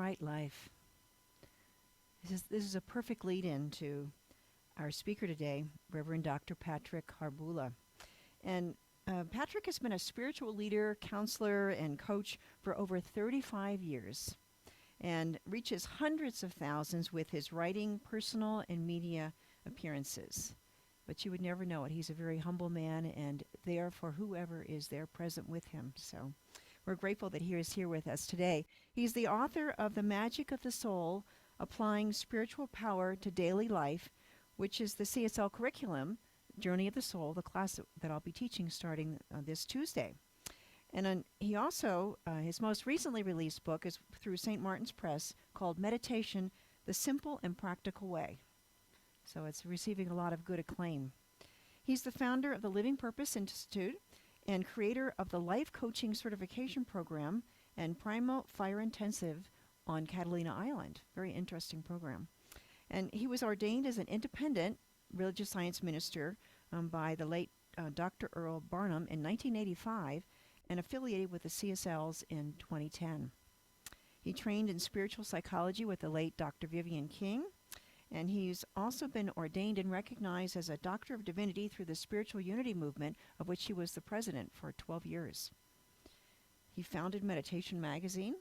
right life. This is a perfect lead in to our speaker today, Reverend Dr. Patrick Harbula. And Patrick has been a spiritual leader, counselor, and coach for over 35 years and reaches hundreds of thousands with his writing, personal, and media appearances. But you would never know it. He's a very humble man and there for whoever is there present with him. So we're grateful that he is here with us today. He's the author of The Magic of the Soul, Applying Spiritual Power to Daily Life, which is the CSL curriculum, Journey of the Soul, the class that I'll be teaching starting this Tuesday. And he also, his most recently released book is through St. Martin's Press called Meditation, The Simple and Practical Way. So it's receiving a lot of good acclaim. He's the founder of the Living Purpose Institute and creator of the Life Coaching Certification Program and Primal Fire Intensive on Catalina Island. Very interesting program. And he was ordained as an independent religious science minister by the late Dr. Earl Barnum in 1985 and affiliated with the CSLs in 2010. He trained in spiritual psychology with the late Dr. Vivian King, and he's also been ordained and recognized as a Doctor of Divinity through the Spiritual Unity Movement, of which he was the president for 12 years. He founded Meditation Magazine.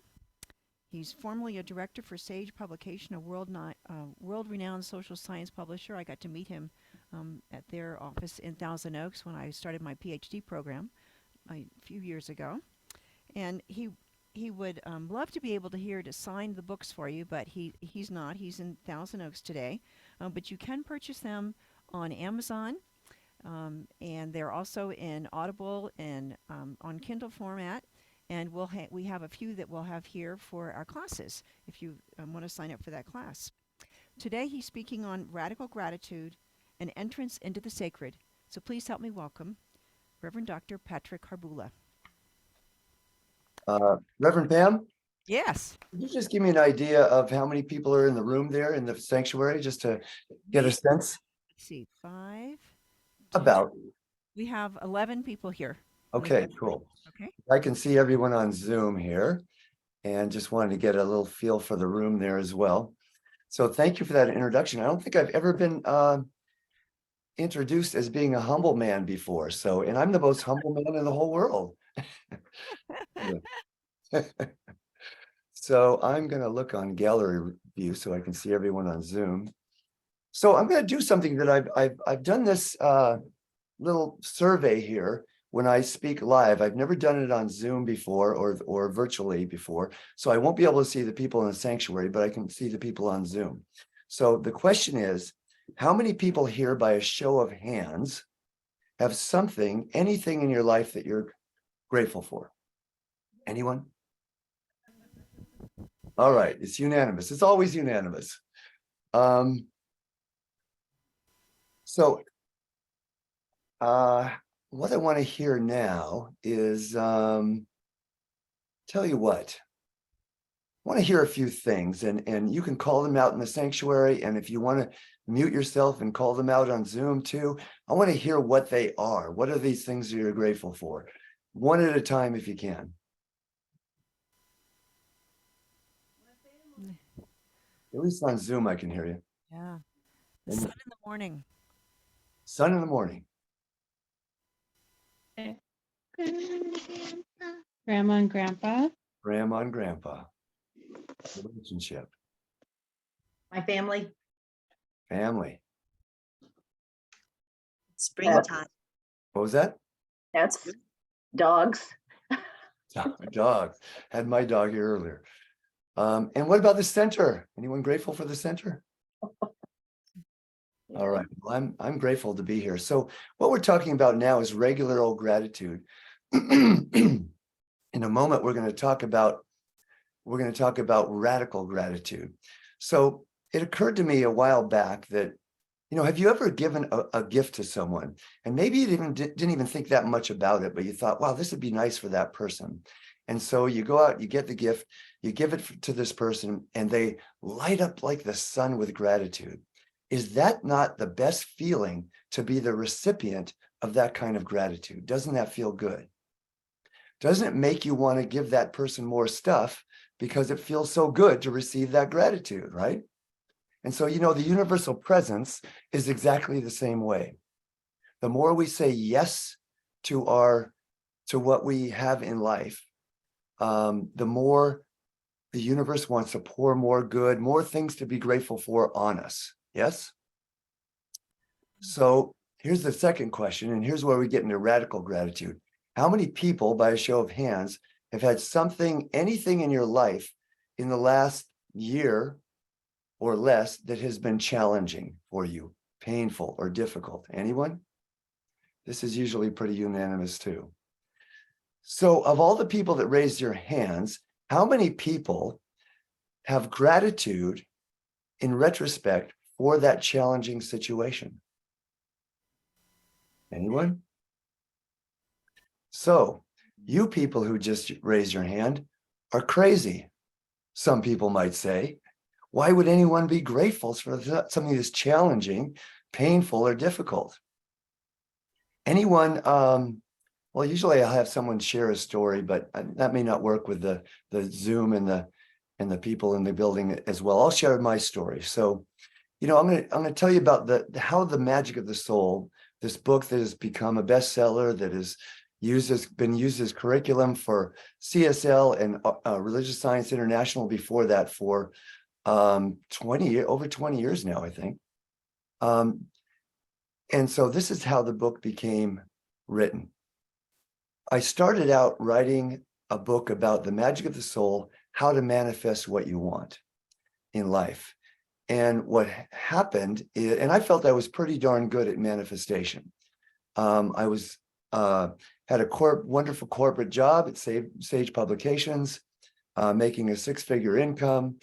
He's formerly a director for Sage Publication, a world-renowned social science publisher. I got to meet him at their office in Thousand Oaks when I started my PhD program a few years ago. And he would love to be able to sign the books for you, but he's not. He's in Thousand Oaks today. But you can purchase them on Amazon, and they're also in Audible and on Kindle format. And we have a few that we'll have here for our classes if you want to sign up for that class. Today he's speaking on radical gratitude, an entrance into the sacred. So please help me welcome Reverend Dr. Patrick Harbula. Reverend Pam? Yes. Could you just give me an idea of how many people are in the room there in the sanctuary, just to get a sense? Let's see, 5. 10. About. We have 11 people here. Okay, cool. Okay. I can see everyone on Zoom here and just wanted to get a little feel for the room there as well. So thank you for that introduction. I don't think I've ever been introduced as being a humble man before. And I'm the most humble man in the whole world. So I'm going to look on gallery view so I can see everyone on Zoom. So I'm going to do something that I've done this little survey here when I speak live. I've never done it on Zoom before or virtually before, so I won't be able to see the people in the sanctuary, but I can see the people on Zoom. So the question is, how many people here by a show of hands have anything in your life that you're grateful for? Anyone? All right, it's unanimous. It's always unanimous. What I want to hear now is, tell you what, I want to hear a few things, and you can call them out in the sanctuary, and if you want to mute yourself and call them out on Zoom too, I want to hear what they are. What are these things that you're grateful for? One at a time if you can. At least on Zoom I can hear you. Yeah. The sun in the morning. Sun in the morning. Grandma and Grandpa. Grandma and Grandpa. Relationship. My family. Family. Springtime. What was that? That's dogs. Dog. Had my dog here earlier. And what about the center? Anyone grateful for the center? All right. Well, I'm grateful to be here. So what we're talking about now is regular old gratitude. In a moment, we're going to talk about radical gratitude. So it occurred to me a while back that, have you ever given a gift to someone, and maybe you didn't even think that much about it, but you thought, wow, this would be nice for that person. And so you go out, you get the gift, you give it to this person, and they light up like the sun with gratitude. Is that not the best feeling to be the recipient of that kind of gratitude? Doesn't that feel good? Doesn't it make you want to give that person more stuff because it feels so good to receive that gratitude, right? And so, the universal presence is exactly the same way. The more we say yes to what we have in life, the more the universe wants to pour more good, more things to be grateful for on us. Yes? So here's the second question, and here's where we get into radical gratitude. How many people, by a show of hands, have had anything in your life in the last year or less that has been challenging for you, painful or difficult? Anyone? This is usually pretty unanimous too. So of all the people that raised your hands, how many people have gratitude in retrospect for that challenging situation? Anyone? So you people who just raised your hand are crazy, some people might say. Why would anyone be grateful for something that's challenging, painful, or difficult? Anyone, well, usually I'll have someone share a story, but that may not work with the Zoom and the people in the building as well. I'll share my story. So, I'm gonna tell you about how the magic of the soul, this book that has become a bestseller, that is been used as curriculum for CSL and Religious Science International before that for over 20 years now, I think. And so this is how the book became written. I started out writing a book about the magic of the soul, how to manifest what you want in life. And what happened is, and I felt I was pretty darn good at manifestation. I was had a wonderful corporate job at Sage Publications, making a six-figure income.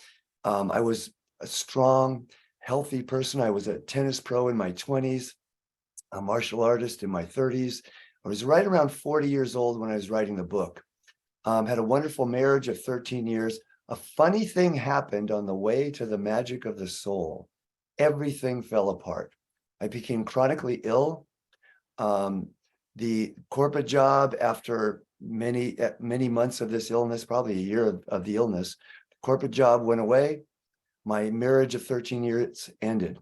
I was a strong, healthy person. I was a tennis pro in my 20s, a martial artist in my 30s. I was right around 40 years old when I was writing the book. Had a wonderful marriage of 13 years. A funny thing happened on the way to the magic of the soul. Everything fell apart. I became chronically ill. The corporate job, after many months of this illness, probably a year of the illness, the corporate job went away. My marriage of 13 years ended.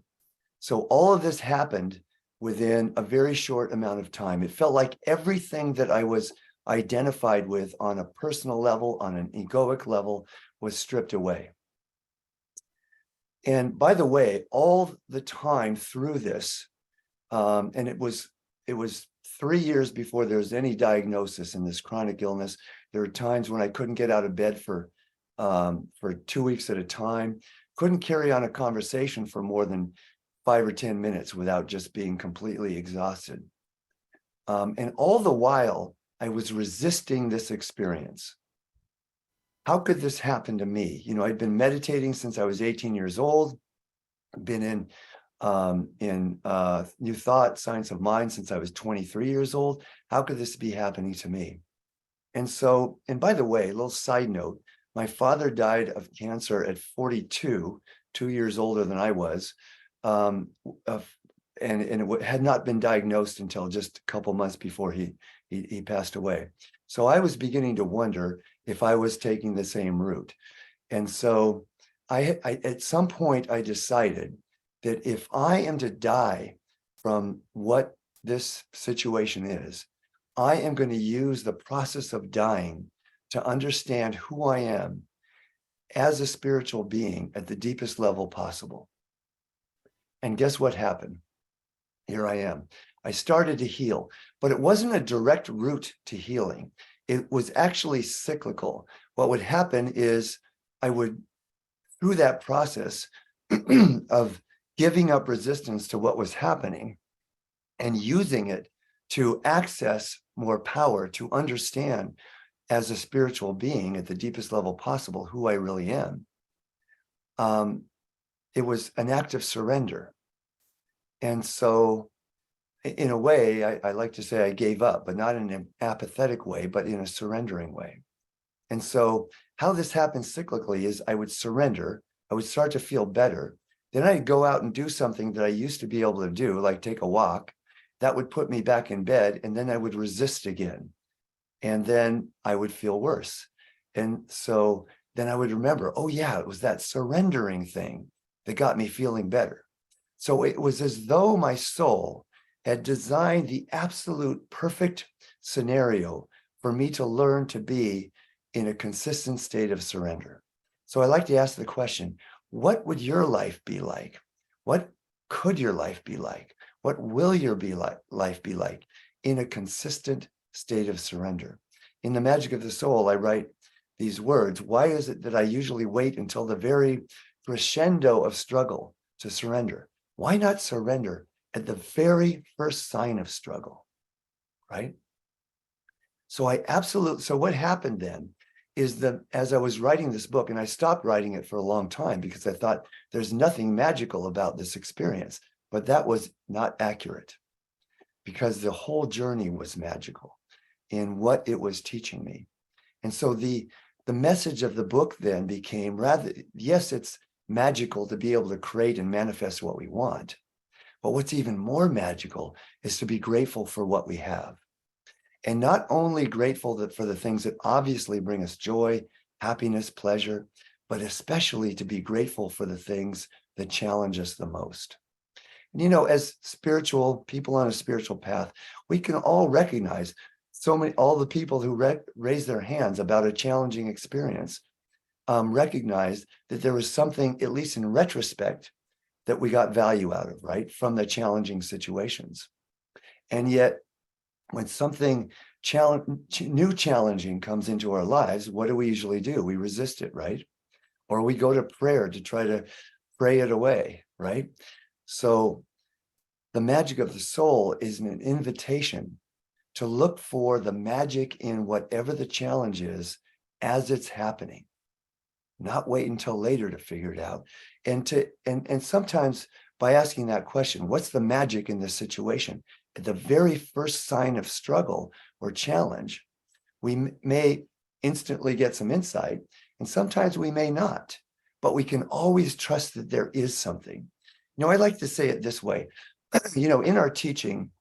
So all of this happened within a very short amount of time. It felt like everything that I was identified with on a personal level, on an egoic level, was stripped away. And by the way, all the time through this, and it was 3 years before there was any diagnosis in this chronic illness. There were times when I couldn't get out of bed for 2 weeks at a time, couldn't carry on a conversation for more than 5 or 10 minutes without just being completely exhausted. And all the while, I was resisting this experience. How could this happen to me? I'd been meditating since I was 18 years old, been in New Thought, Science of Mind since I was 23 years old. How could this be happening to me? And by the way, a little side note, my father died of cancer at 42, 2 years older than I was, and it had not been diagnosed until just a couple months before he passed away. So I was beginning to wonder if I was taking the same route. And so I at some point I decided that if I am to die from what this situation is, I am going to use the process of dying to understand who I am as a spiritual being at the deepest level possible. And guess what happened? Here I am. I started to heal, but it wasn't a direct route to healing. It was actually cyclical. What would happen is I would, through that process of giving up resistance to what was happening and using it to access more power, to understand as a spiritual being at the deepest level possible who I really am. It was an act of surrender. And so in a way, I like to say I gave up, but not in an apathetic way, but in a surrendering way. And so how this happens cyclically is I would surrender, I would start to feel better. Then I'd go out and do something that I used to be able to do, like take a walk. That would put me back in bed, and then I would resist again. And then I would feel worse. And so then I would remember, oh yeah, it was that surrendering thing that got me feeling better. So it was as though my soul had designed the absolute perfect scenario for me to learn to be in a consistent state of surrender. So I like to ask the question, what would your life be like? What could your life be like? What will your life be like in a consistent state of surrender? In The Magic of the Soul, I write these words. Why is it that I usually wait until the very crescendo of struggle to surrender? Why not surrender at the very first sign of struggle, right? So what happened then is that as I was writing this book, and I stopped writing it for a long time because I thought there's nothing magical about this experience, but that was not accurate because the whole journey was magical in what it was teaching me. And so the message of the book then became yes, it's magical to be able to create and manifest what we want. But what's even more magical is to be grateful for what we have. And not only grateful for the things that obviously bring us joy, happiness, pleasure, but especially to be grateful for the things that challenge us the most. And, as spiritual people on a spiritual path, we can all recognize all the people who raise their hands about a challenging experience, recognize that there was something, at least in retrospect, that we got value out of, right, from the challenging situations. And yet, when something new challenging comes into our lives, what do we usually do? We resist it, right? Or we go to prayer to try to pray it away, right? So the magic of the soul is an invitation to look for the magic in whatever the challenge is as it's happening, not wait until later to figure it out. And sometimes by asking that question, what's the magic in this situation? At the very first sign of struggle or challenge, we may instantly get some insight, and sometimes we may not, but we can always trust that there is something. I like to say it this way, in our teaching,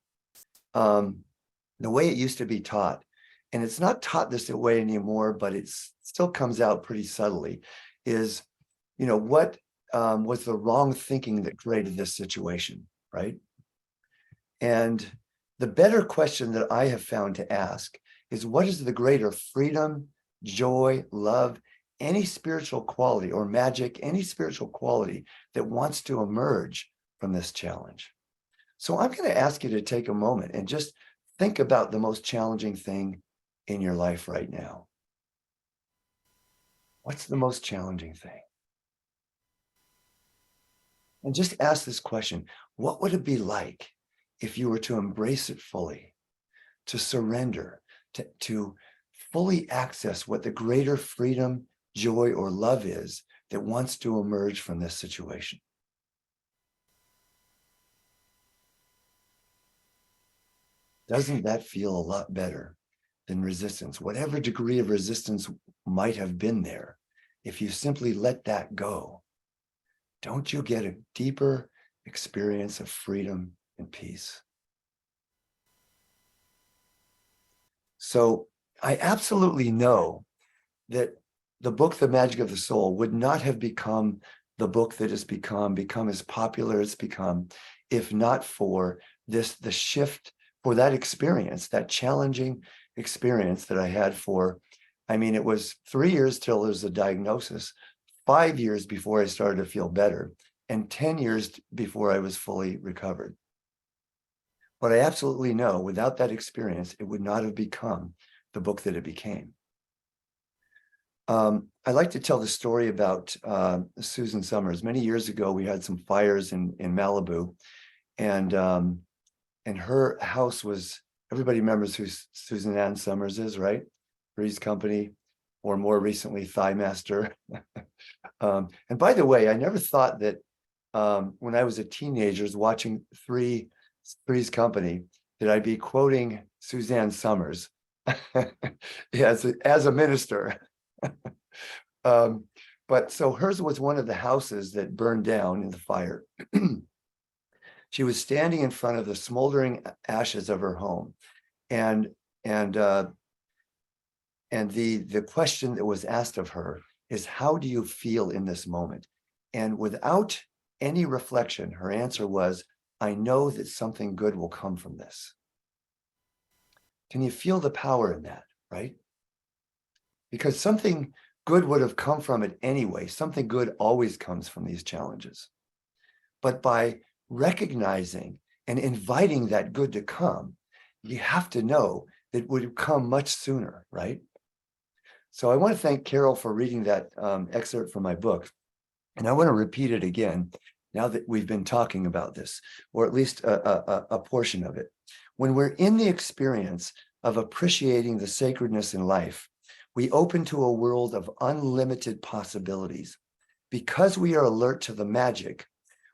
the way it used to be taught, and it's not taught this way anymore, but it still comes out pretty subtly, is, what was the wrong thinking that created this situation, right? And the better question that I have found to ask is, what is the greater freedom, joy, love, any spiritual quality or magic, any spiritual quality that wants to emerge from this challenge? So I'm going to ask you to take a moment and just think about the most challenging thing in your life right now. What's the most challenging thing? And just ask this question, what would it be like if you were to embrace it fully, to surrender, to fully access what the greater freedom, joy, or love is that wants to emerge from this situation? Doesn't that feel a lot better than resistance? Whatever degree of resistance might have been there, if you simply let that go, don't you get a deeper experience of freedom and peace? So I absolutely know that the book, The Magic of the Soul, would not have become the book that it's become as popular as it's become, if not for the shift, for that experience, that challenging experience that I had it was 3 years till there was a diagnosis, 5 years before I started to feel better, and 10 years before I was fully recovered. But I absolutely know without that experience, it would not have become the book that it became. I like to tell the story about Susan Summers. Many years ago, we had some fires in Malibu, and her house was, everybody remembers who Susan Ann Summers is, right? Three's Company, or more recently, Thigh Master. And by the way, I never thought that when I was a teenager watching Three's Company, that I'd be quoting Suzanne Summers as a minister. But so hers was one of the houses that burned down in the fire. She was standing in front of the smoldering ashes of her home, and the question that was asked of her is how do you feel in this moment? And without any reflection, her answer was, I know that something good will come from this. Can you feel the power in that, right? Because something good would have come from it anyway. Something good always comes from these challenges. But by recognizing and inviting that good to come, you have to know that it would come much sooner, right? So I want to thank Carol for reading that excerpt from my book. And I want to repeat it again now that we've been talking about this, or at least a portion of it. When we're in the experience of appreciating the sacredness in life, we open to a world of unlimited possibilities. Because we are alert to the magic,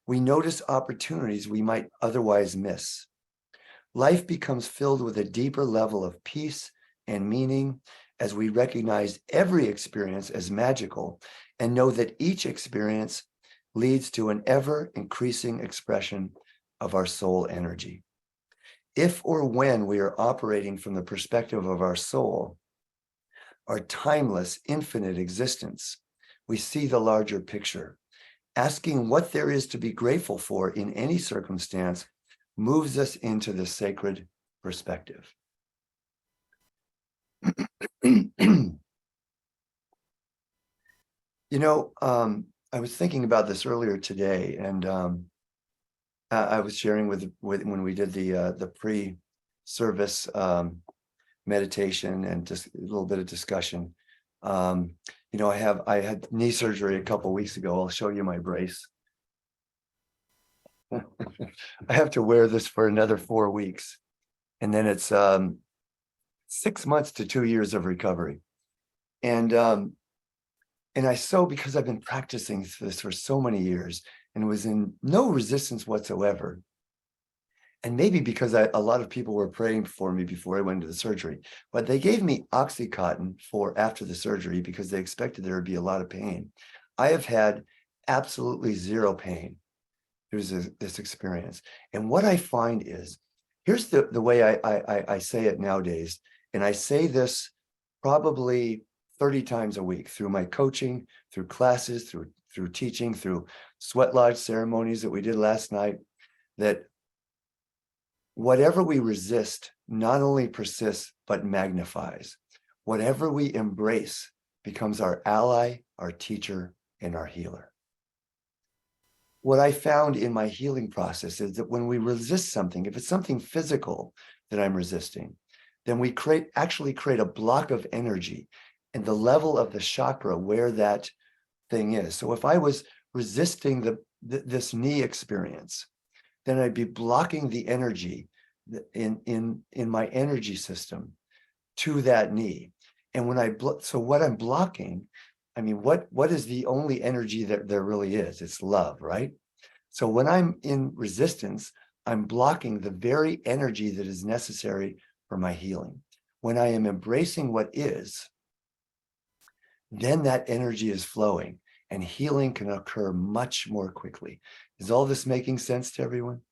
we notice opportunities we might otherwise miss. Life becomes filled with a deeper level of peace and meaning as we recognize every experience as magical and know that each experience leads to an ever increasing expression of our soul energy. If or when we are operating from the perspective of our soul, our timeless, infinite existence, we see the larger picture. Asking what there is to be grateful for in any circumstance moves us into the sacred perspective. I was thinking about this earlier today, and I was sharing with when we did the pre-service meditation and just a little bit of discussion. I had knee surgery a couple of weeks ago. I'll show you my brace. I have to wear this for another 4 weeks, and then it's 6 months to 2 years of recovery. And because I've been practicing this for so many years and was in no resistance whatsoever. And maybe because a lot of people were praying for me before I went into the surgery, but they gave me Oxycontin for after the surgery because they expected there would be a lot of pain. I have had absolutely zero pain through this experience. And what I find is, here's the way I say it nowadays, and I say this probably 30 times a week through my coaching, through classes, through teaching, through sweat lodge ceremonies that we did last night, that whatever we resist not only persists, but magnifies. Whatever we embrace becomes our ally, our teacher, and our healer. What I found in my healing process is that when we resist something, if it's something physical that I'm resisting, then we actually create a block of energy and the level of the chakra where that thing is. So if I was resisting this knee experience, then I'd be blocking the energy in my energy system to that knee. And when so what I'm blocking, I mean, what is the only energy that there really is? It's love, right? So when I'm in resistance, I'm blocking the very energy that is necessary for my healing. When I am embracing what is, then that energy is flowing and healing can occur much more quickly. Is all this making sense to everyone?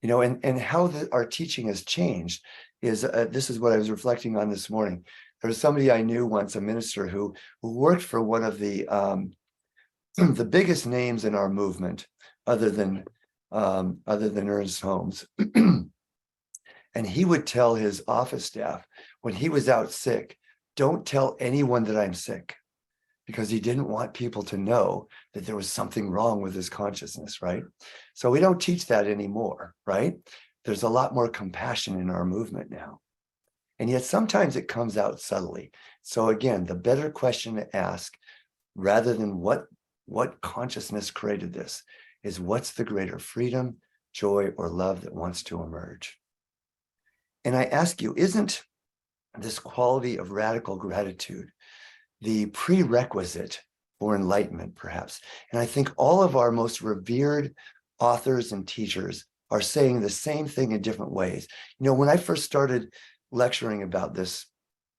And how our teaching has changed is, this is what I was reflecting on this morning. There was somebody I knew once, a minister who worked for one of the biggest names in our movement, other than Ernest Holmes. And he would tell his office staff when he was out sick, don't tell anyone that I'm sick, because he didn't want people to know that there was something wrong with his consciousness, right? So we don't teach that anymore, right? There's a lot more compassion in our movement now. And yet sometimes it comes out subtly. So again, the better question to ask, rather than what consciousness created this, is what's the greater freedom, joy, or love that wants to emerge? And I ask you, isn't this quality of radical gratitude the prerequisite for enlightenment, perhaps? And I think all of our most revered authors and teachers are saying the same thing in different ways. When I first started lecturing about this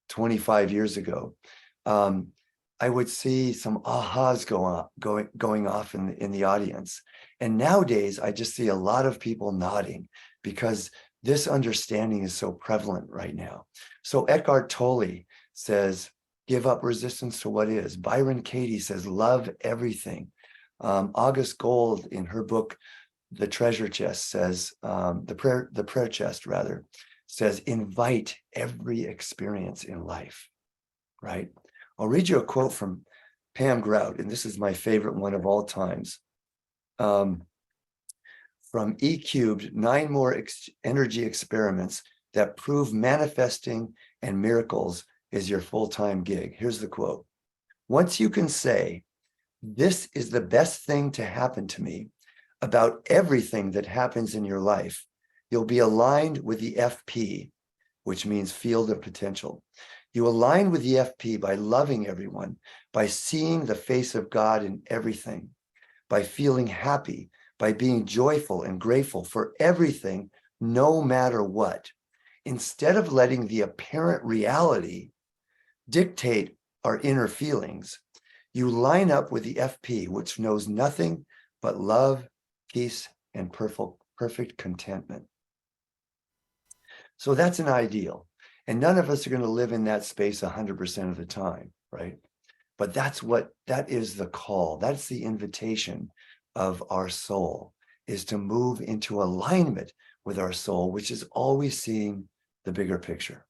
25 years ago, I would see some ahas going off in the audience. And nowadays, I just see a lot of people nodding because this understanding is so prevalent right now. So Eckhart Tolle says, give up resistance to what is. Byron Katie says, love everything. August Gold, in her book, The Treasure Chest, says, the prayer chest rather, says, invite every experience in life, right? I'll read you a quote from Pam Grout, and this is my favorite one of all times. From E Cubed, 9 more energy experiments that prove manifesting and miracles is your full-time gig. Here's the quote. Once you can say, this is the best thing to happen to me about everything that happens in your life, you'll be aligned with the FP, which means field of potential. You align with the FP by loving everyone, by seeing the face of God in everything, by feeling happy, by being joyful and grateful for everything, no matter what. Instead of letting the apparent reality dictate our inner feelings, you line up with the FP, which knows nothing but love, peace, and perfect contentment. So that's an ideal. And none of us are going to live in that space 100% of the time, right? But that is the call. That's the invitation of our soul, is to move into alignment with our soul, which is always seeing the bigger picture.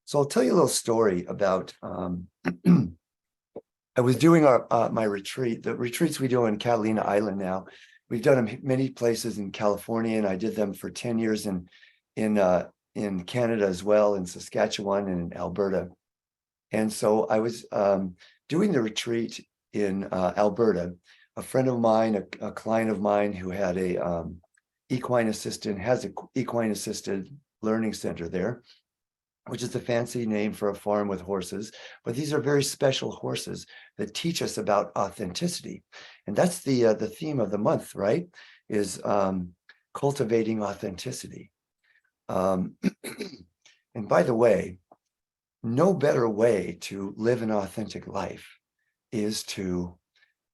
So I'll tell you a little story about, I was doing my retreat, the retreats we do on Catalina Island now. We've done them many places in California, and I did them for 10 years in Canada as well, in Saskatchewan and in Alberta. And so I was doing the retreat in Alberta. A friend of mine, a client of mine who had a equine assistant, has an equine assisted learning center there, which is a fancy name for a farm with horses. But these are very special horses that teach us about authenticity. And that's the theme of the month, right? Is cultivating authenticity. And by the way, no better way to live an authentic life is to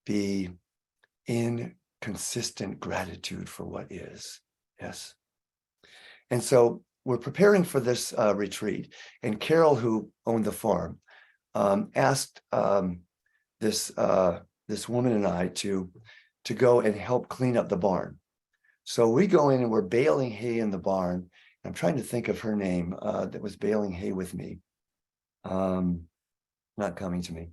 be in consistent gratitude for what is. Yes. And so we're preparing for this retreat, and Carol, who owned the farm, asked this woman and I to go and help clean up the barn. So we go in and we're baling hay in the barn. I'm trying to think of her name that was baling hay with me. Not coming to me,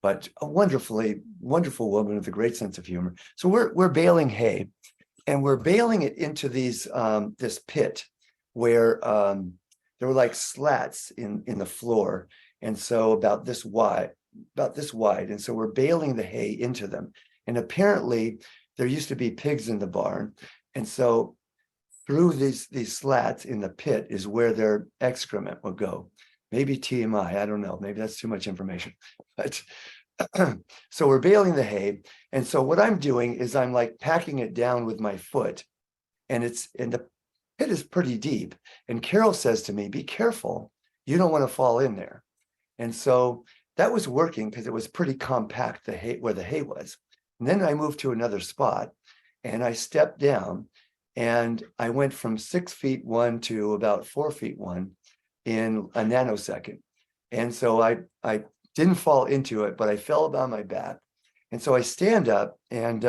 but a wonderful woman with a great sense of humor. So we're baling hay, and we're baling it into these this pit where there were like slats in the floor, and so about this wide. And so we're baling the hay into them. And apparently there used to be pigs in the barn, and so through these slats in the pit is where their excrement would go. Maybe TMI, I don't know. Maybe that's too much information. But so we're baling the hay. And so what I'm doing is I'm like packing it down with my foot, and the pit is pretty deep. And Carol says to me, be careful. You don't want to fall in there. And so that was working because it was pretty compact, the hay, where the hay was. And then I moved to another spot, and I stepped down, and I went from 6'1" to about 4'1" in a nanosecond. And so I didn't fall into it, but I fell on my back. And so I stand up, and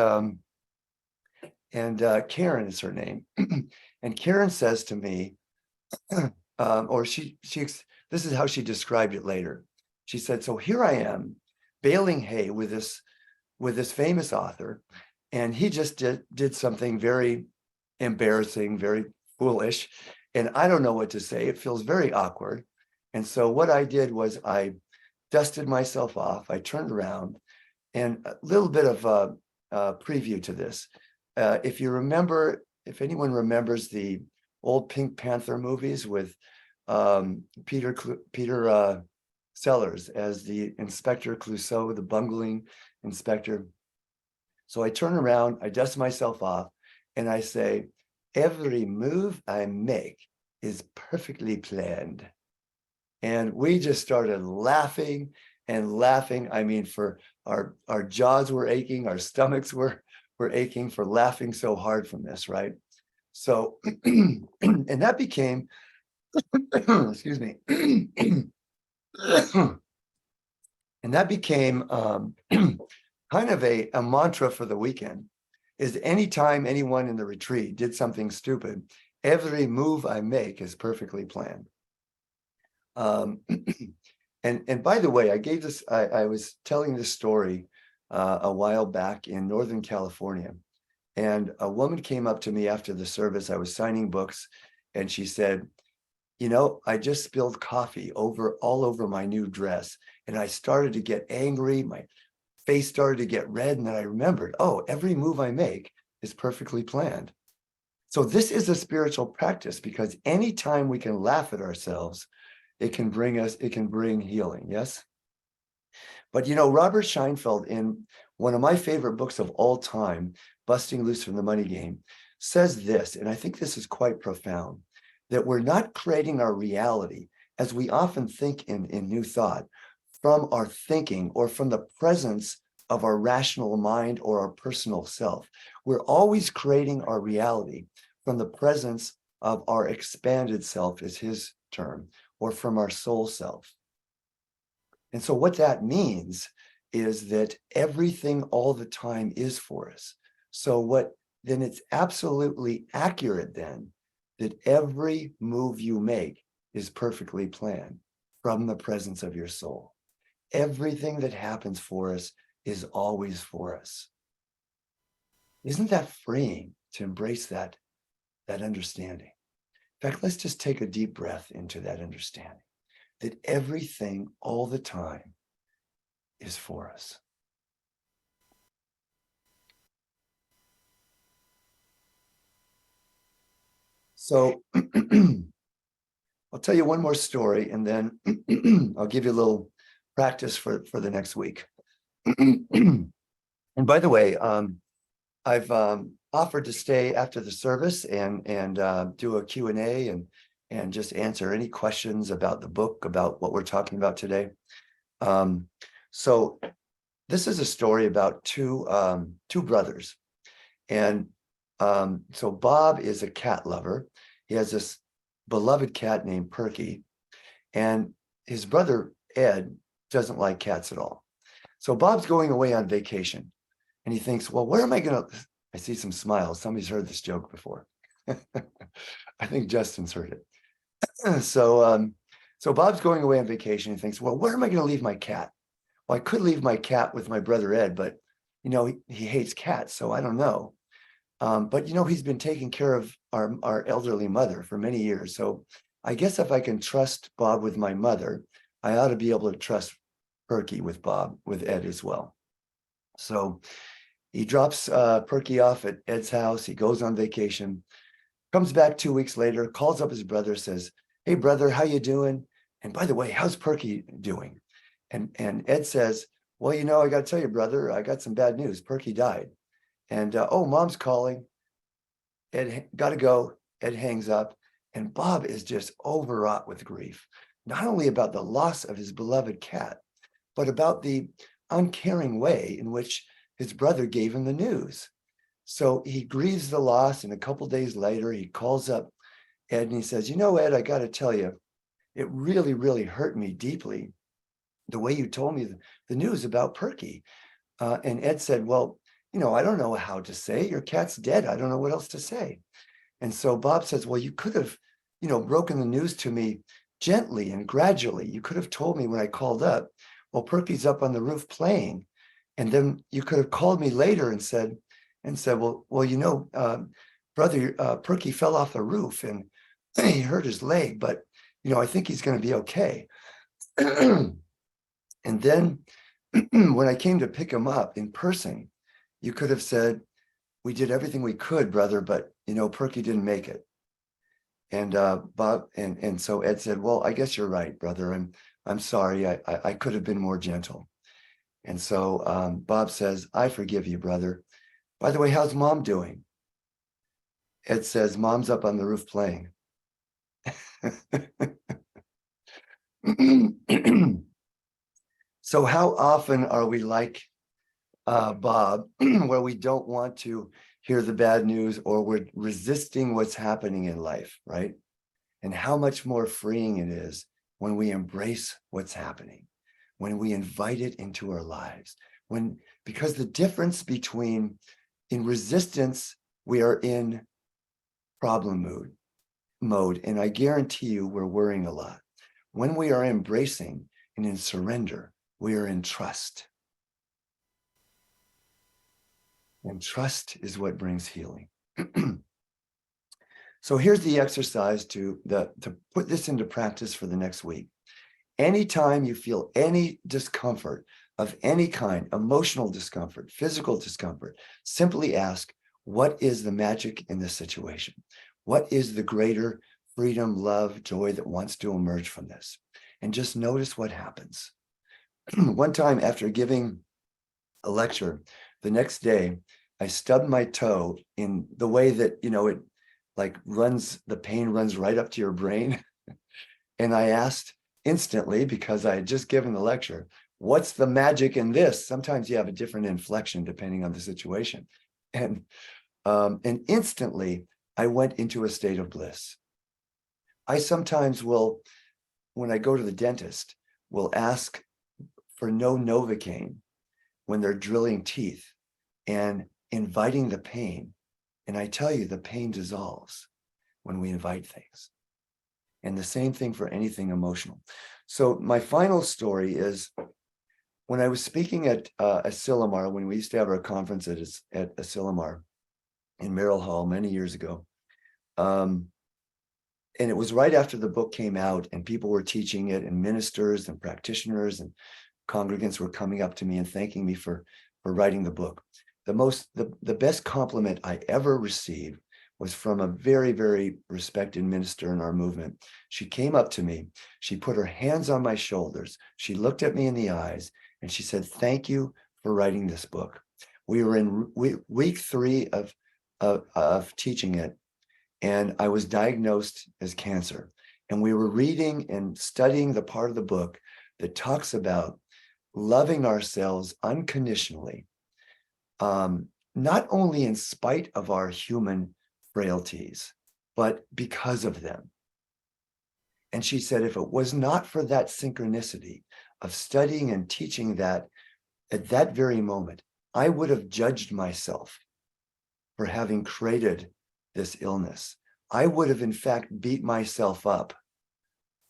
Karen is her name. And Karen says to me, this is how she described it later. She said, so here I am baling hay with this famous author, and he just did something very embarrassing, very foolish, and I don't know what to say. It feels very awkward. And so what I did was I dusted myself off. I turned around, and a little bit of a preview to this. If anyone remembers the old Pink Panther movies with Peter Sellers as the Inspector Clouseau, the bungling inspector. So I turn around, I dust myself off, and I say, every move I make is perfectly planned. And we just started laughing and laughing. I mean, for our jaws were aching, our stomachs were aching for laughing so hard from this, right? So, and that became, excuse me, And that became kind of a mantra for the weekend, is anytime anyone in the retreat did something stupid, every move I make is perfectly planned. And by the way, I was telling this story a while back in Northern California. And a woman came up to me after the service. I was signing books, and she said, you know, I just spilled coffee all over my new dress. And I started to get angry. My face started to get red. And then I remembered, oh, every move I make is perfectly planned. So this is a spiritual practice, because anytime we can laugh at ourselves, it can bring healing. Yes. But, you know, Robert Scheinfeld, in one of my favorite books of all time, Busting Loose from the Money Game, says this, and I think this is quite profound, that we're not creating our reality, as we often think in New Thought, from our thinking or from the presence of our rational mind or our personal self. We're always creating our reality from the presence of our expanded self, is his term, or from our soul self. And so what that means is that everything all the time is for us. So then it's absolutely accurate then that every move you make is perfectly planned from the presence of your soul. Everything that happens for us is always for us. Isn't that freeing to embrace that understanding? In fact, let's just take a deep breath into that understanding, that everything all the time is for us. So I'll tell you one more story, and then I'll give you a little practice for the next week. And by the way, I've offered to stay after the service and do a Q&A and just answer any questions about the book, about what we're talking about today. So this is a story about two brothers. And so Bob is a cat lover. He has this beloved cat named Perky, and his brother Ed doesn't like cats at all. So Bob's going away on vacation, and he thinks, well, where am I going to, I see some smiles. Somebody's heard this joke before. I think Justin's heard it. So Bob's going away on vacation. He thinks, well, where am I going to leave my cat? Well, I could leave my cat with my brother Ed, but, you know, he hates cats, so I don't know. But, you know, he's been taking care of our elderly mother for many years. So I guess if I can trust Bob with my mother, I ought to be able to trust Perky with Ed as well. So he drops Perky off at Ed's house. He goes on vacation, comes back 2 weeks later, calls up his brother, says, hey, brother, how you doing? And by the way, how's Perky doing? And Ed says, well, you know, I got to tell you, brother, I got some bad news. Perky died. And, oh, mom's calling. Ed, got to go. Ed hangs up. And Bob is just overwrought with grief, not only about the loss of his beloved cat, but about the uncaring way in which his brother gave him the news. So he grieves the loss. And a couple days later, he calls up Ed and he says, you know, Ed, I got to tell you, it really, really hurt me deeply, the way you told me the news about Perky. And Ed said, well, you know, I don't know how to say, your cat's dead. I don't know what else to say. And so Bob says, well, you could have, you know, broken the news to me gently and gradually. You could have told me when I called up, well, Perky's up on the roof playing. And then you could have called me later and said, well, you know, brother, Perky fell off the roof and he hurt his leg, but, you know, I think he's going to be okay. And then when I came to pick him up in person, you could have said, we did everything we could, brother, but, you know, Perky didn't make it. And Bob, and so Ed said, well, I guess you're right, brother. I'm sorry. I could have been more gentle. And so Bob says, I forgive you, brother. By the way, how's mom doing? Ed says, mom's up on the roof playing. So how often are we like Bob, where we don't want to hear the bad news, or we're resisting what's happening in life, right? And how much more freeing it is when we embrace what's happening, when we invite it into our lives. Because the difference between in resistance, we are in problem mode, and I guarantee you we're worrying a lot. When we are embracing and in surrender, we are in trust. And trust is what brings healing. So here's the exercise to put this into practice for the next week. Anytime you feel any discomfort of any kind, emotional discomfort, physical discomfort, simply ask, what is the magic in this situation? What is the greater freedom, love, joy that wants to emerge from this? And just notice what happens. One time after giving a lecture, the next day, I stubbed my toe in the way that, it like the pain runs right up to your brain. And I asked instantly, because I had just given the lecture, what's the magic in this? Sometimes you have a different inflection depending on the situation. And instantly I went into a state of bliss. I sometimes will, when I go to the dentist, will ask for no Novocaine when they're drilling teeth and inviting the pain. And I tell you, the pain dissolves when we invite things. And the same thing for anything emotional. So my final story is when I was speaking at Asilomar, when we used to have our conference at Asilomar in Merrill Hall many years ago. And it was right after the book came out and people were teaching it, and ministers and practitioners and congregants were coming up to me and thanking me for writing the book. The best compliment I ever received was from a very, very respected minister in our movement. She came up to me, she put her hands on my shoulders, she looked at me in the eyes, and she said, thank you for writing this book. We were in week 3 of teaching it, and I was diagnosed as cancer. And we were reading and studying the part of the book that talks about loving ourselves unconditionally, not only in spite of our human frailties, but because of them. And she said, if it was not for that synchronicity of studying and teaching that at that very moment, I would have judged myself for having created this illness. I would have, in fact, beat myself up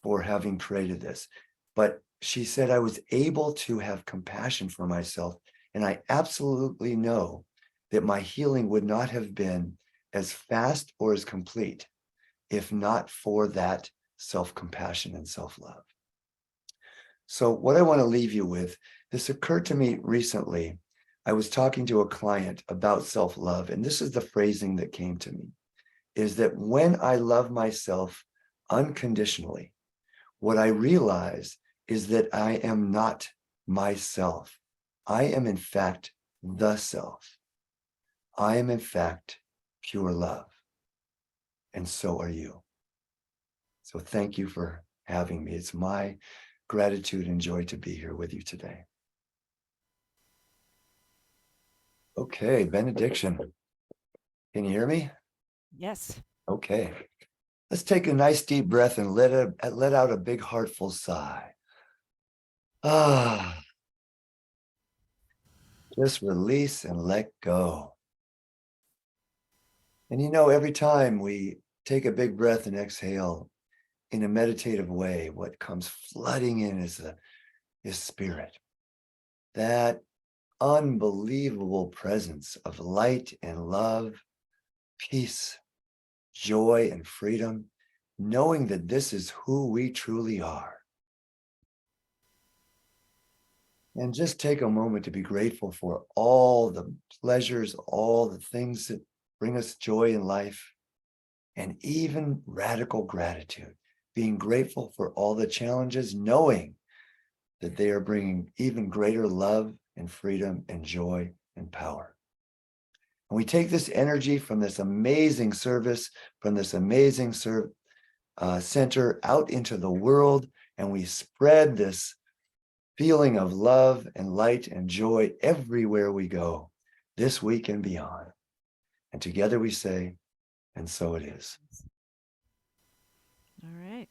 for having created this. But she said I was able to have compassion for myself. And I absolutely know that my healing would not have been as fast or as complete if not for that self-compassion and self-love. So what I want to leave you with, this occurred to me recently. I was talking to a client about self-love, and this is the phrasing that came to me, is that when I love myself unconditionally, what I realize is that I am not myself. I am, in fact, the self. I am, in fact, pure love. And so are you. So thank you for having me. It's my gratitude and joy to be here with you today. Okay, benediction. Can you hear me? Yes. Okay. Let's take a nice deep breath and let out a big heartful sigh. Ah, just release and let go. And every time we take a big breath and exhale in a meditative way, what comes flooding in is spirit. That unbelievable presence of light and love, peace, joy, and freedom, knowing that this is who we truly are. And just take a moment to be grateful for all the pleasures, all the things that bring us joy in life, and even radical gratitude, being grateful for all the challenges, knowing that they are bringing even greater love and freedom and joy and power. And we take this energy from this amazing service, from this amazing center out into the world, and we spread this feeling of love and light and joy everywhere we go, this week and beyond. And together we say, and so it is. All right.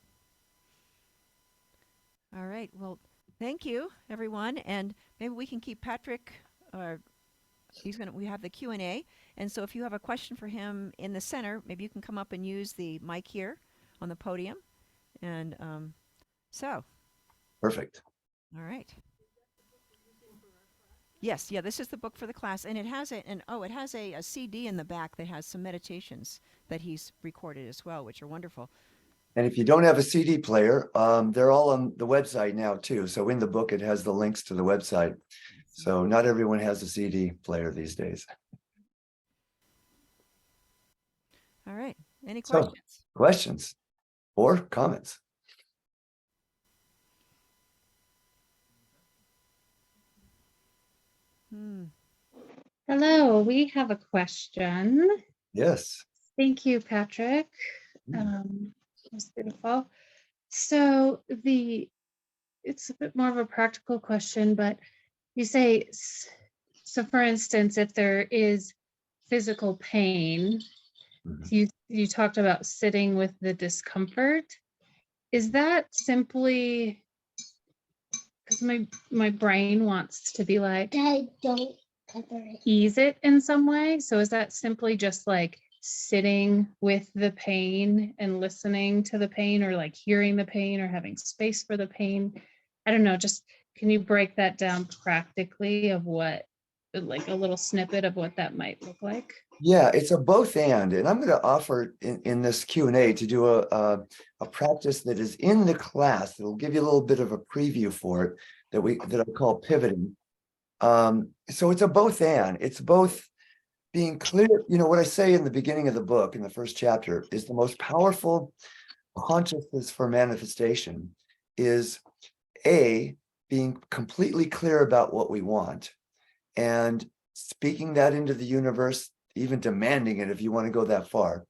All right. Well, Thank you, everyone. And maybe we can keep Patrick, we have the Q&A. And so if you have a question for him in the center, maybe you can come up and use the mic here on the podium. And Perfect. all right. Yes, yeah, this is the book for the class, and it has a CD in the back that has some meditations that he's recorded as well, which are wonderful. And if you don't have a CD player, they're all on the website now too. So in the book, it has the links to the website. So not everyone has a CD player these days. All right. Any So, questions? questions or comments? Hello, we have a question. Yes. Thank you, Patrick. That's beautiful. So it's a bit more of a practical question, but you say, so for instance, if there is physical pain, you talked about sitting with the discomfort. Is that simply because my brain wants to be like, I don't ease it in some way? So is that simply just like sitting with the pain and listening to the pain, or like hearing the pain, or having space for the pain? I don't know, just can you break that down practically of what, like a little snippet of what that might look like? Yeah, it's a both and I'm going to offer in this Q&A to do a practice that is in the class that will give you a little bit of a preview for it that I call pivoting. So it's a both and. It's both being clear. You know, what I say in the beginning of the book, in the first chapter, is the most powerful consciousness for manifestation is being completely clear about what we want and speaking that into the universe, even demanding it if you want to go that far.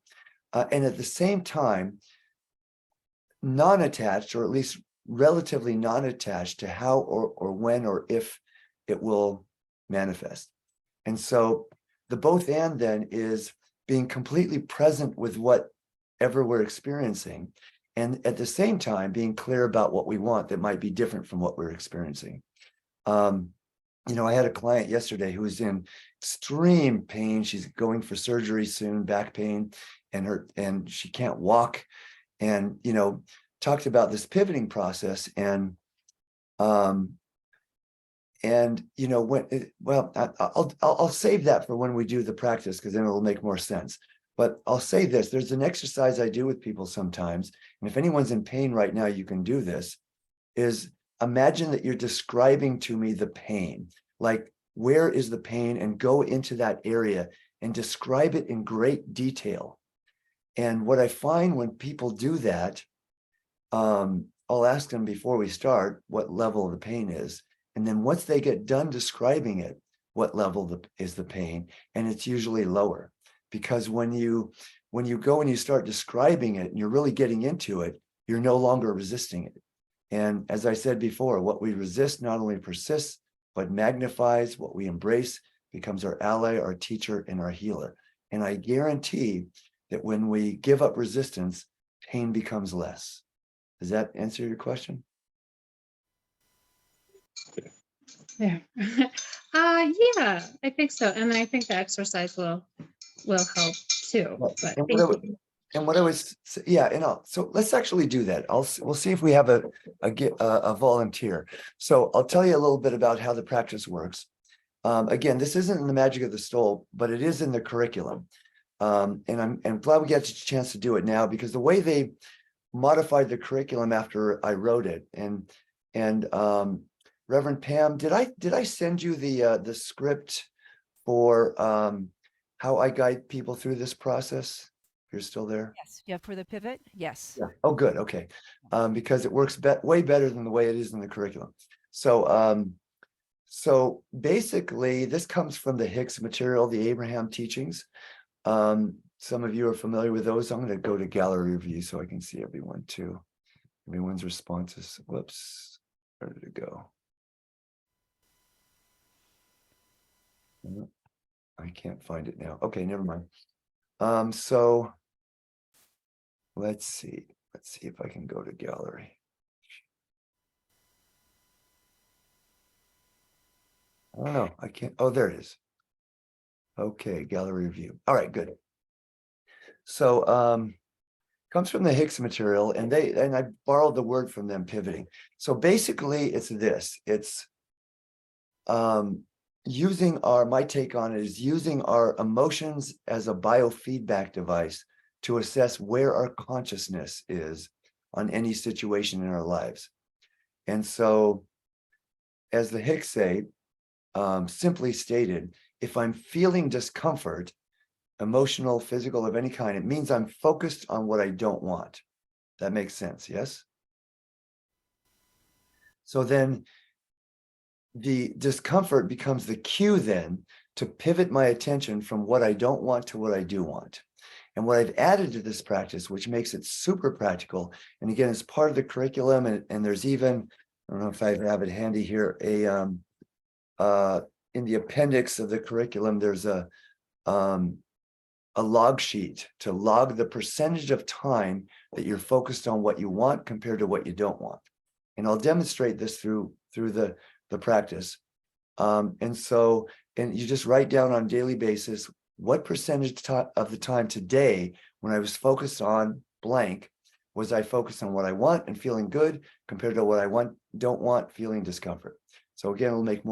And at the same time, non-attached, or at least relatively non-attached to how or when or if it will manifest. And so the both and then is being completely present with whatever we're experiencing, and at the same time being clear about what we want that might be different from what we're experiencing. You know, I had a client yesterday who was in extreme pain. She's going for surgery soon, back pain, and she can't walk. And, you know, talked about this pivoting process and you know, I'll save that for when we do the practice, because then it'll make more sense. But I'll say this, there's an exercise I do with people sometimes. And if anyone's in pain right now, you can do this, is imagine that you're describing to me the pain, like where is the pain, and go into that area and describe it in great detail. And what I find when people do that, I'll ask them before we start what level the pain is. And then once they get done describing it, what level is the pain? And it's usually lower, because when you go and you start describing it and you're really getting into it, you're no longer resisting it. And as I said before, what we resist not only persists, but magnifies. What we embrace becomes our ally, our teacher, and our healer. And I guarantee that when we give up resistance, pain becomes less. Does that answer your question? Yeah. Yeah, I think so. And I think the exercise will help too. But And thank you. what I was, yeah, so let's actually do that. We'll see if we have a volunteer. So I'll tell you a little bit about how the practice works. Again, this isn't in the Magic of the Stole, but it is in the curriculum. And I'm glad we got a chance to do it now, because the way they modified the curriculum after I wrote it, and Reverend Pam, did I send you the script for how I guide people through this process? You're still there? Yes. Yeah, for the pivot? Yes. Yeah. Oh, good. Okay. Because it works way better than the way it is in the curriculum. So basically, this comes from the Hicks material, the Abraham teachings. Some of you are familiar with those. I'm going to go to gallery view so I can see everyone too. Everyone's responses. Whoops. Where did it go? I can't find it now. Okay, never mind. So let's see if I can go to gallery. I don't know. I can't. Oh, there it is. Okay, gallery view. All right, good. So comes from the Higgs material, and I borrowed the word from them, pivoting. So basically it's this. It's using my take on it is using our emotions as a biofeedback device to assess where our consciousness is on any situation in our lives. And so, as the Hicks say, simply stated, if I'm feeling discomfort, emotional, physical, of any kind, it means I'm focused on what I don't want. That makes sense, yes? So then the discomfort becomes the cue then to pivot my attention from what I don't want to what I do want. And what I've added to this practice, which makes it super practical, and again, it's part of the curriculum, and there's even, I don't know if I have it handy here, in the appendix of the curriculum, there's a log sheet to log the percentage of time that you're focused on what you want compared to what you don't want. And I'll demonstrate this through the practice. And you just write down on a daily basis, what percentage of the time today, when I was focused on blank, was I focused on what I want and feeling good compared to what I don't want, feeling discomfort. So again, it'll make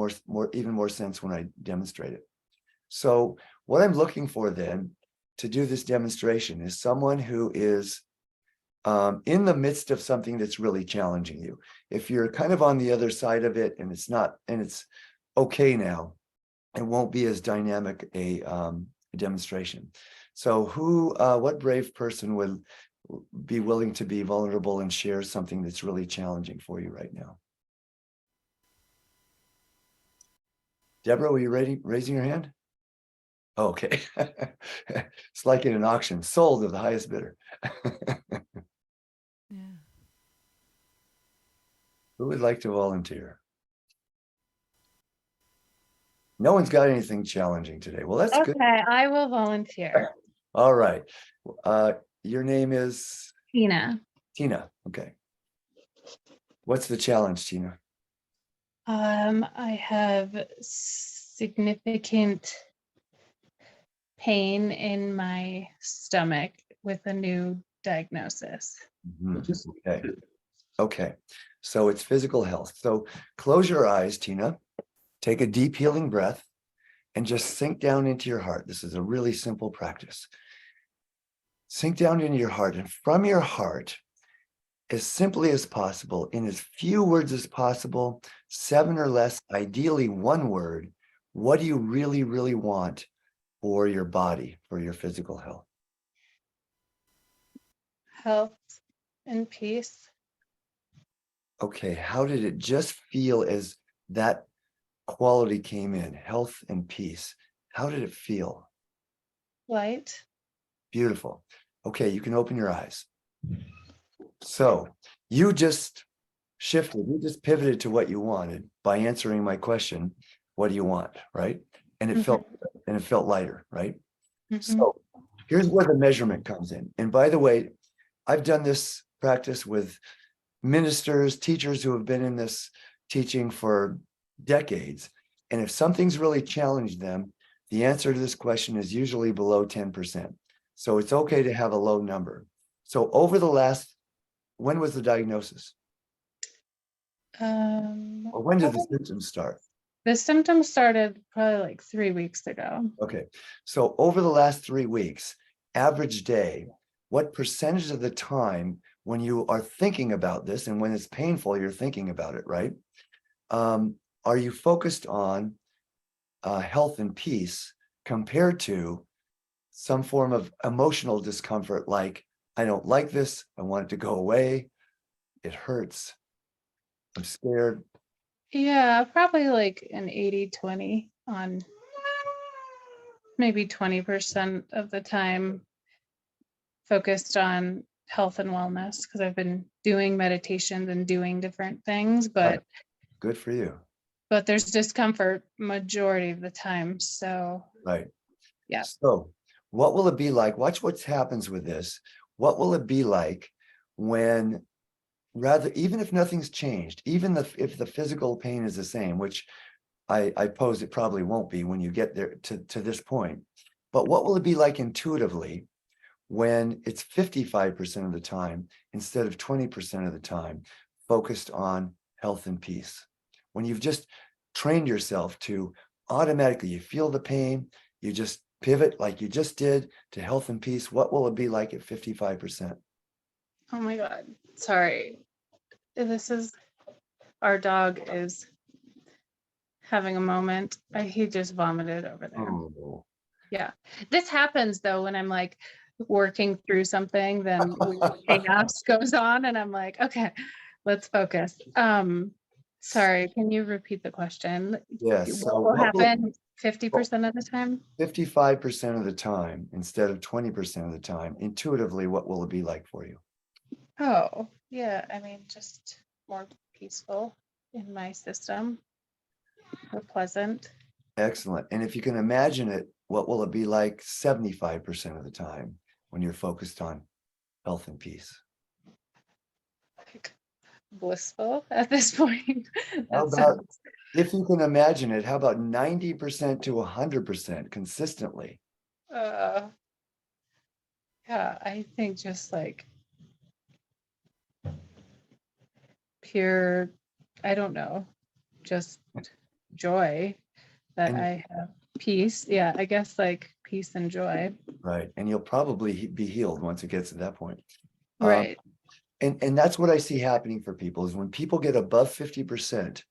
even more sense when I demonstrate it. So what I'm looking for then to do this demonstration is someone who is in the midst of something that's really challenging you. If you're kind of on the other side of it and it's okay now, it won't be as dynamic a demonstration. So what brave person would be willing to be vulnerable and share something that's really challenging for you right now? Deborah, were you raising your hand? Oh, okay. It's like in an auction, sold to the highest bidder. Yeah. Who would like to volunteer? No one's got anything challenging today. Well, that's good. Okay, I will volunteer. All right. Your name is Tina. Tina. Okay. What's the challenge, Tina? I have significant pain in my stomach with a new diagnosis. Okay. Okay. So it's physical health. So close your eyes, Tina. Take a deep healing breath and just sink down into your heart. This is a really simple practice. Sink down into your heart, and from your heart, as simply as possible, in as few words as possible, 7 or less, ideally one word, what do you really, really want for your body, for your physical health? Health and peace. Okay, how did it just feel as that quality came in? Health and peace. How did it feel? Light. Beautiful. Okay, you can open your eyes. So you just shifted, you just pivoted to what you wanted by answering my question, what do you want, right? And it felt lighter, right? So here's where the measurement comes in. And by the way, I've done this practice with ministers, teachers who have been in this teaching for decades. And if something's really challenged them, the answer to this question is usually below 10%. So it's okay to have a low number. So when was the diagnosis? Or when did the symptoms start? The symptoms started probably like 3 weeks ago. Okay. So over the last 3 weeks, average day, what percentage of the time when you are thinking about this, and when it's painful, you're thinking about it, right? Are you focused on health and peace compared to some form of emotional discomfort, like, I don't like this, I want it to go away, it hurts, I'm scared? Yeah, probably like an 80-20 on maybe 20% of the time focused on health and wellness, because I've been doing meditations and doing different things, but Good for you. but there's discomfort majority of the time. So Right. Yeah. So what will it be like? Watch what happens with this. What will it be like when, even if nothing's changed, even if the physical pain is the same, which I pose it probably won't be when you get there to this point. But what will it be like intuitively when it's 55% of the time instead of 20% of the time focused on health and peace? When you've just trained yourself to automatically, you feel the pain, you just pivot like you just did to health and peace. What will it be like at 55%? Oh my God. Sorry. This is, our dog is having a moment. He just vomited over there. Oh, Yeah. This happens though when I'm like working through something, then weird chaos goes on and I'm like, okay, let's focus. Sorry, can you repeat the question? yes. So What will happen 50% of the time? 55% of the time instead of 20% of the time, intuitively, what will it be like for you? Oh, yeah. I mean, just more peaceful in my system, more pleasant. Excellent. And if you can imagine it, what will it be like 75% of the time when you're focused on health and peace? Like blissful at this point. How That about, sounds, if you can imagine it, how about 90% to 100% consistently? uh, yeah, I think just like pure, I don't know, just joy that And I have peace. Yeah, I guess like peace and joy. right. And you'll probably be healed once it gets to that point. Right. And that's what I see happening for people is when people get above 50%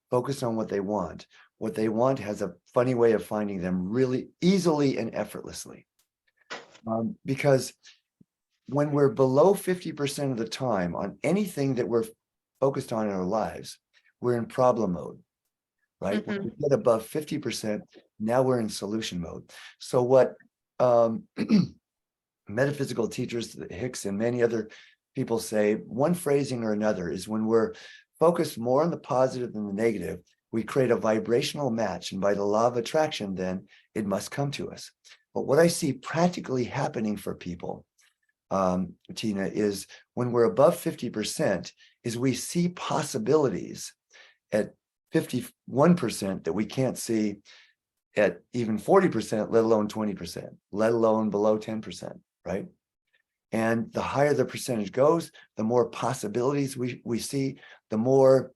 focused on what they want has a funny way of finding them really easily and effortlessly. Because when we're below 50% of the time on anything that we're focused on in our lives, we're in problem mode, right? When we get above 50%, now we're in solution mode. So what metaphysical teachers, Hicks and many other people say, one phrasing or another, is when we're focused more on the positive than the negative, we create a vibrational match. And by the law of attraction, then it must come to us. But what I see practically happening for people, Tina, is when we're above 50%, is we see possibilities at 51% that we can't see at even 40%, let alone 20%, let alone below 10%, right? And the higher the percentage goes, the more possibilities we see, the more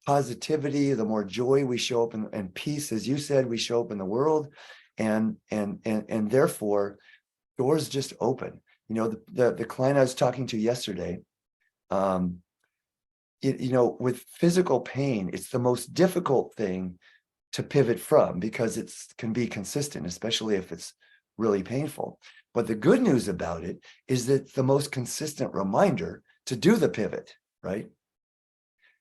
positivity, the more joy we show up and peace, as you said, we show up in the world. And therefore, doors just open. You know, the client I was talking to yesterday, with physical pain, it's the most difficult thing to pivot from because it can be consistent, especially if it's really painful. But the good news about it is that it's the most consistent reminder to do the pivot, right?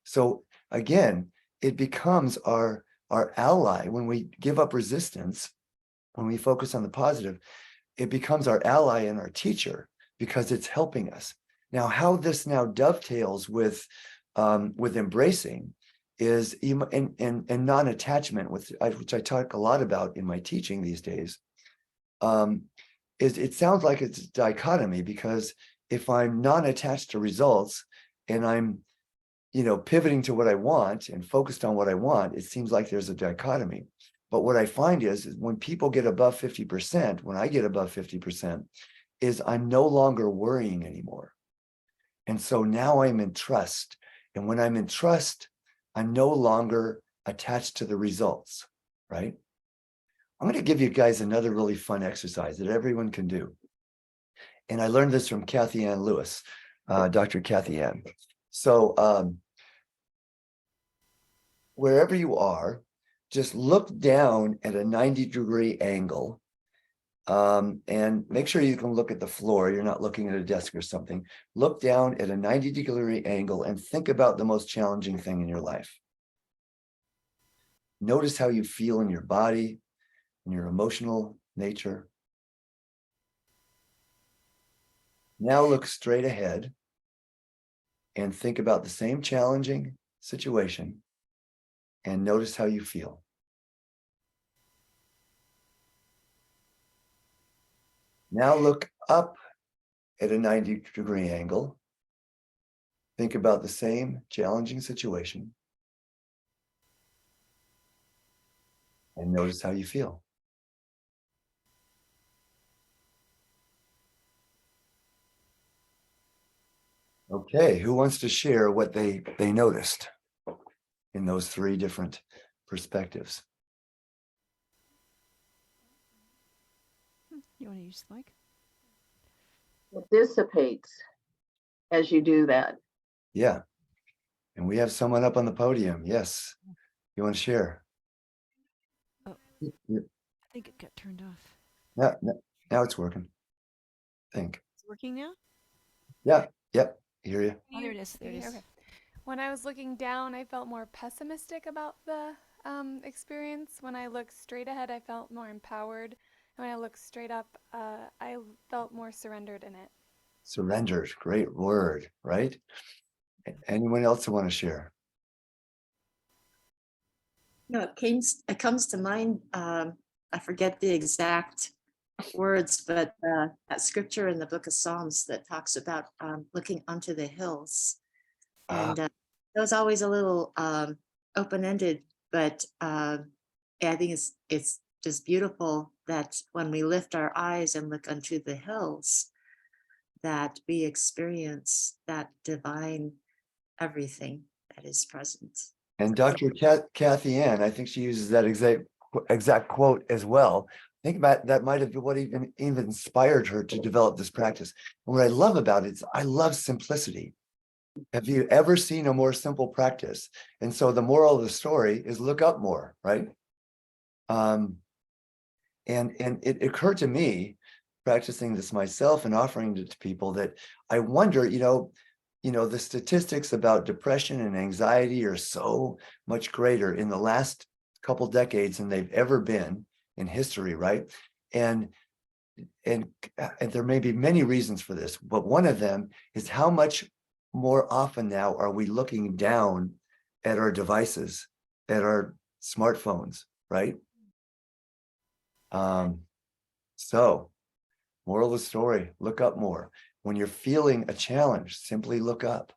So again, it becomes our ally when we give up resistance, when we focus on the positive, it becomes our ally and our teacher because it's helping us. Now, how this now dovetails with embracing is and non-attachment, which I talk a lot about in my teaching these days. Is it sounds like it's a dichotomy, because if I'm non-attached to results and I'm pivoting to what I want and focused on what I want, it seems like there's a dichotomy. But what I find is when people get above 50%, when I get above 50%, is I'm no longer worrying anymore. And so now I'm in trust. And when I'm in trust, I'm no longer attached to the results, right? I'm going to give you guys another really fun exercise that everyone can do. And I learned this from Kathy Ann Lewis, Dr. Kathy Ann. So wherever you are, just look down at a 90-degree angle, and make sure you can look at the floor. You're not looking at a desk or something. Look down at a 90-degree angle and think about the most challenging thing in your life. Notice how you feel in your body, in your emotional nature. Now look straight ahead and think about the same challenging situation and notice how you feel. Now look up at a 90-degree angle. Think about the same challenging situation. And notice how you feel. Okay, who wants to share what they noticed in those three different perspectives? You want to use the mic? It dissipates as you do that. Yeah. And we have someone up on the podium. Yes. You want to share? Oh. Yeah. I think it got turned off. Now it's working. I think. Is it working now? Yeah. Yep. Hear you. Oh, there it is. There it is. Okay. When I was looking down, I felt more pessimistic about the experience. When I looked straight ahead, I felt more empowered. And when I looked straight up, I felt more surrendered in it. Surrendered. Great word, right? Anyone else who want to share? No, it comes to mind. I forget the exact words, but that scripture in the book of Psalms that talks about looking onto the hills. And it was always a little open-ended, but I think it's just beautiful that when we lift our eyes and look unto the hills, that we experience that divine everything that is present. And Dr. Kathy Ann, I think she uses that exact quote as well. I think that might have been what even inspired her to develop this practice. And what I love about it is I love simplicity. Have you ever seen a more simple practice? And so the moral of the story is look up more, right? And it occurred to me, practicing this myself and offering it to people, that I wonder, the statistics about depression and anxiety are so much greater in the last couple decades than they've ever been in history, right? And there may be many reasons for this, but one of them is how much more often now are we looking down at our devices, at our smartphones, right? So moral of the story, look up more. When you're feeling a challenge, simply look up.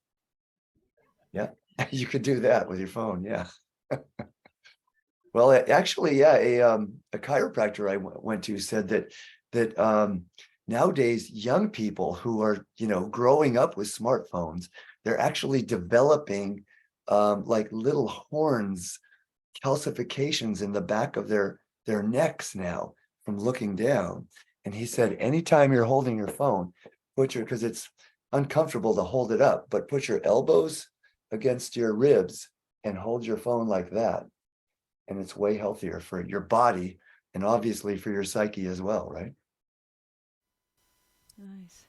Yeah, you could do that with your phone. Yeah. Well, actually, yeah, a chiropractor I went to said that nowadays young people who are, growing up with smartphones, they're actually developing like little horns, calcifications in the back of their necks now from looking down. And he said, anytime you're holding your phone, because it's uncomfortable to hold it up, but put your elbows against your ribs and hold your phone like that. And it's way healthier for your body and obviously for your psyche as well, right? Nice.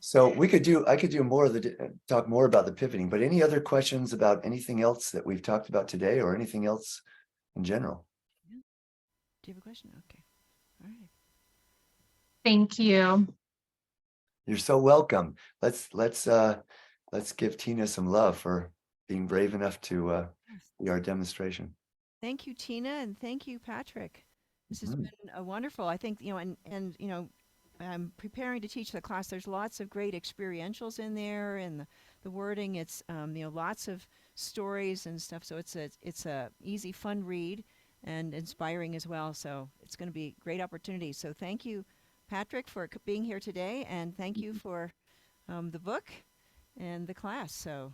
So I could do more of talk more about the pivoting, but any other questions about anything else that we've talked about today or anything else in general? Do you have a question? Okay. All right. Thank you. You're so welcome. Let's give Tina some love for being brave enough to be our demonstration. Thank you, Tina, and thank you, Patrick. This has Mhm. been a wonderful. I think, and I'm preparing to teach the class. There's lots of great experientials in there, and the wording. It's lots of stories and stuff. So it's a easy, fun read and inspiring as well. So it's going to be a great opportunity. So thank you, Patrick, for being here today, and thank you for the book and the class. So.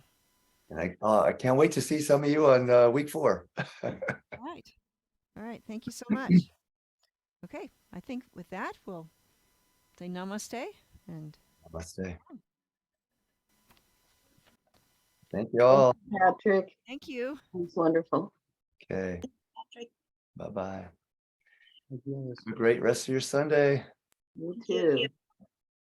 And I can't wait to see some of you on week 4. Right. All right. Thank you so much. Okay. I think with that, we'll say namaste and Namaste. Thank you all. Patrick, thank you. it's wonderful. Okay. Patrick. Bye-bye. Have a great rest of your Sunday. You too.